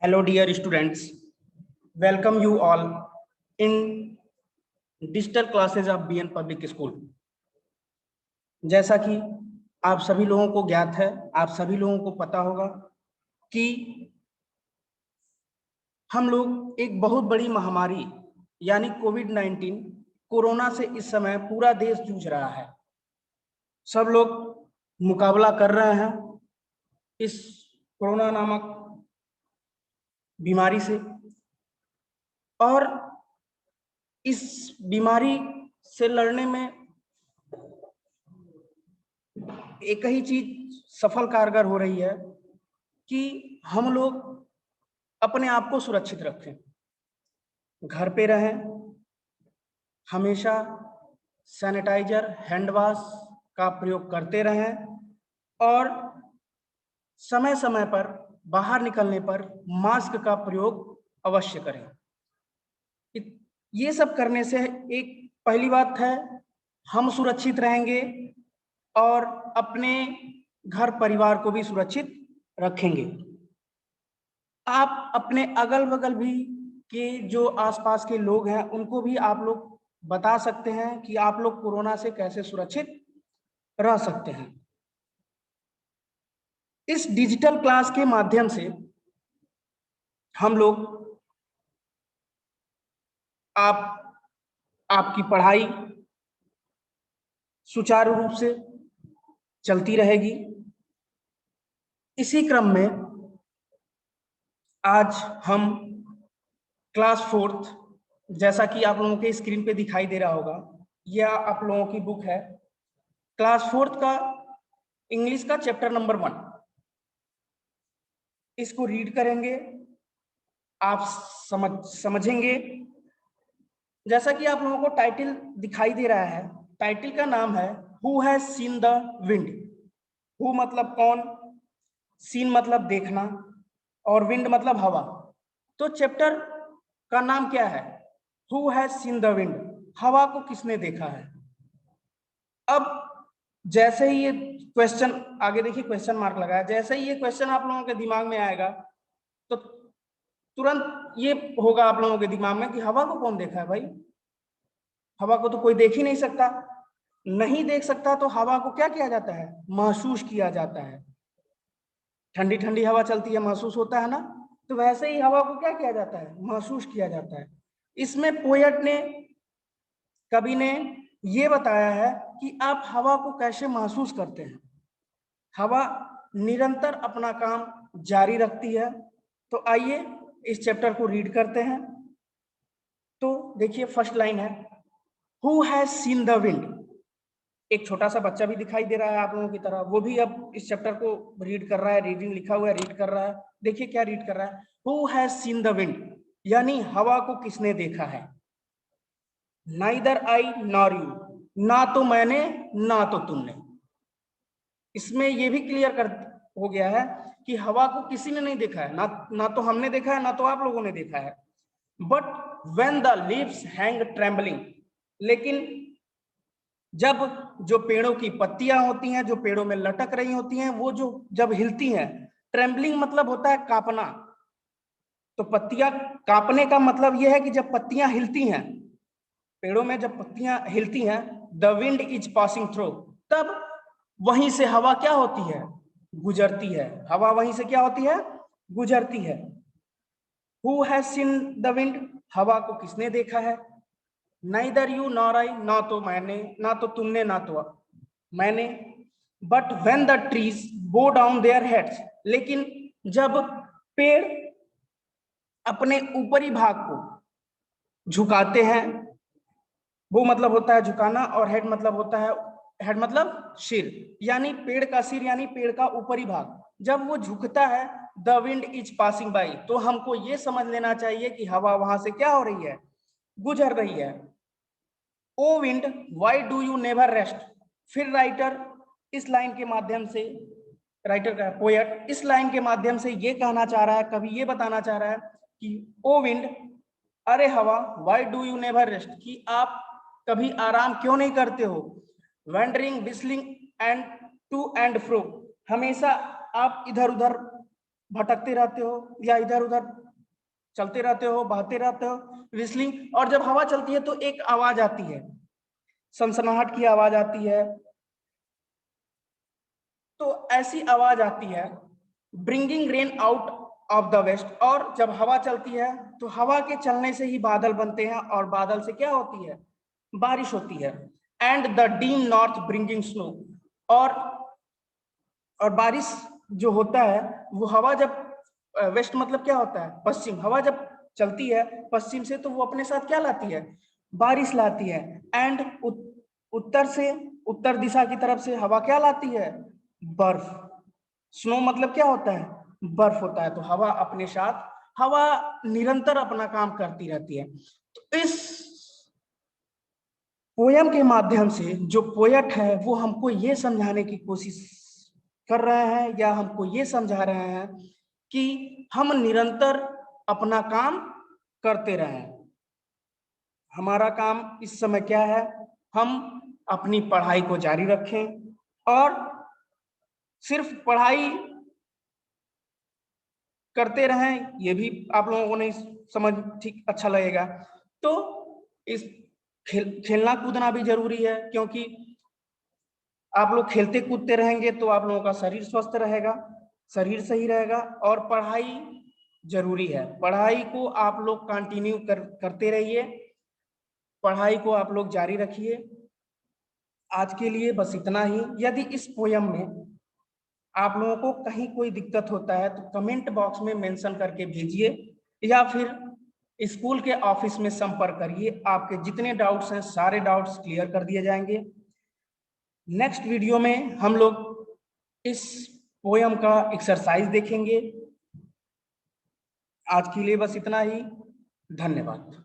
Hello, dear students. Welcome you all in digital classes of BN Public School. जैसा कि आप सभी लोगों को ज्ञात है, आप सभी लोगों को पता होगा कि हम लोग एक बहुत बड़ी महामारी यानी कोविड-19 कोरोना से इस समय पूरा देश जूझ रहा है। सब लोग मुकाबला कर रहे हैं इस कोरोना नामक बीमारी से और इस बीमारी से लड़ने में एक ही चीज सफल कारगर हो रही है कि हम लोग अपने आप को सुरक्षित रखें, घर पे रहें, हमेशा सैनिटाइजर, हैंड वॉश का प्रयोग करते रहें और समय समय पर बाहर निकलने पर मास्क का प्रयोग अवश्य करें। ये सब करने से एक पहली बात है, हम सुरक्षित रहेंगे और अपने घर परिवार को भी सुरक्षित रखेंगे। आप अपने अगल बगल भी के जो आसपास के लोग हैं उनको भी आप लोग बता सकते हैं कि आप लोग कोरोना से कैसे सुरक्षित रह सकते हैं। इस डिजिटल क्लास के माध्यम से हम लोग आपकी पढ़ाई सुचारू रूप से चलती रहेगी। इसी क्रम में आज हम क्लास 4th, जैसा कि आप लोगों के स्क्रीन पे दिखाई दे रहा होगा, यह आप लोगों की बुक है। क्लास 4th का इंग्लिश का चैप्टर नंबर 1, इसको रीड करेंगे, आप समझेंगे। जैसा कि आप लोगों को टाइटल दिखाई दे रहा है, टाइटल का नाम है who has seen the wind. Who मतलब कौन, सीन मतलब देखना और विंड मतलब हवा। तो चैप्टर का नाम क्या है? Who has seen the wind, हवा को किसने देखा है। अब जैसे ही ये क्वेश्चन, आगे देखिए क्वेश्चन मार्क लगा है, जैसे ही ये क्वेश्चन आप लोगों के दिमाग में आएगा तो तुरंत ये होगा आप लोगों के दिमाग में कि हवा को कौन देखा है भाई, हवा को तो कोई देख ही नहीं सकता। नहीं देख सकता तो हवा को क्या किया जाता है? महसूस किया जाता है। ठंडी ठंडी हवा चलती है, महसूस होता है ना, तो वैसे ही हवा को क्या किया जाता है? महसूस किया जाता है। इसमें पोएट ने, कवि ने ये बताया है कि आप हवा को कैसे महसूस करते हैं। हवा निरंतर अपना काम जारी रखती है। तो आइए इस चैप्टर को रीड करते हैं। तो देखिए फर्स्ट लाइन है, who has seen the wind. एक छोटा सा बच्चा भी दिखाई दे रहा है आप लोगों की तरह, वो भी अब इस चैप्टर को रीड कर रहा है, रीडिंग लिखा हुआ है, रीड कर रहा है। देखिए क्या रीड कर रहा है, who has seen the wind, यानी हवा को किसने देखा है। नाइदर आई नॉर यू, ना तो मैंने ना तो तुमने। इसमें यह भी क्लियर कर हो गया है कि हवा को किसी ने नहीं देखा है, ना तो हमने देखा है, ना तो आप लोगों ने देखा है। But when the leaves hang trembling, लेकिन जब जो पेड़ों की पत्तियां होती हैं, जो पेड़ों में लटक रही होती हैं, वो जो जब हिलती हैं, ट्रेम्बलिंग मतलब होता है कांपना। तो पत्तियां कांपने का मतलब यह है कि जब पत्तियां हिलती हैं, पेड़ों में जब पत्तियां हिलती हैं, the wind is passing through, तब वहीं से हवा क्या होती है? गुजरती है। हवा वहीं से क्या होती है? गुजरती है। Who has seen the wind, हवा को किसने देखा है। नाइदर यू नॉर आई, ना तो मैंने, ना तो तुमने, ना तो मैंने। बट व्हेन द ट्रीज बो डाउन देयर हेड्स, लेकिन जब पेड़ अपने ऊपरी भाग को झुकाते हैं, वो मतलब होता है झुकाना, और हेड मतलब होता है, हेड मतलब सिर, यानी पेड़ का सिर, यानी पेड़ का ऊपरी भाग जब वो झुकता है, the wind is passing by, तो हमको ये समझ लेना चाहिए कि हवा वहां से क्या हो रही है? गुजर रही है। O wind why do you never rest. फिर राइटर इस लाइन के माध्यम से, राइटर का पोएट इस लाइन के माध्यम से ये कहना चाह रहा है, कभी ये बताना चाह रहा है कि ओ विंड, अरे हवा, why do you never rest, कि आप कभी आराम क्यों नहीं करते हो। Wandering whistling and to and fro, हमेशा आप इधर उधर भटकते रहते हो या इधर उधर चलते रहते हो, बहते रहते हो, विस्लिंग। और जब हवा चलती है तो एक आवाज आती है, सनसनाहट की आवाज आती है। तो ऐसी आवाज आती है, bringing rain out of the west. और जब हवा चलती है तो हवा के चलने से ही बादल बनते हैं, और बादल से क्या होती है, बारिश होती है। And the dim north bringing snow. और और बारिश जो होता है वो हवा जब वेस्ट मतलब क्या होता है, पश्चिम। हवा जब चलती है पश्चिम से तो वो अपने साथ क्या लाती है, बारिश लाती है। एंड उत्तर से, उत्तर दिशा की तरफ से हवा क्या लाती है, बर्फ। स्नो मतलब क्या होता है, बर्फ होता है। तो हवा अपने साथ, हवा निरंतर अपना काम करती रहती है। तो इस पोयम के माध्यम से जो पोएट है वो हमको ये समझाने की कोशिश कर रहे हैं, या हमको ये समझा रहे हैं कि हम निरंतर अपना काम करते रहें। हमारा काम इस समय क्या है, हम अपनी पढ़ाई को जारी रखें, और सिर्फ पढ़ाई करते रहें ये भी आप लोगों को नहीं समझ ठीक अच्छा लगेगा। तो इस खेलना कूदना भी जरूरी है, क्योंकि आप लोग खेलते कूदते रहेंगे तो आप लोगों का शरीर स्वस्थ रहेगा, शरीर सही रहेगा। और पढ़ाई जरूरी है, पढ़ाई को आप लोग कंटिन्यू करते रहिए, पढ़ाई को आप लोग जारी रखिए। आज के लिए बस इतना ही। यदि इस पोयम में आप लोगों को कहीं कोई दिक्कत होता है तो कमेंट बॉक्स में मेंशन करके भेजिए, या फिर स्कूल के ऑफिस में संपर्क करिए। आपके जितने डाउट्स हैं सारे डाउट्स क्लियर कर दिए जाएंगे। नेक्स्ट वीडियो में हम लोग इस पोयम का एक्सरसाइज देखेंगे। आज के लिए बस इतना ही। धन्यवाद।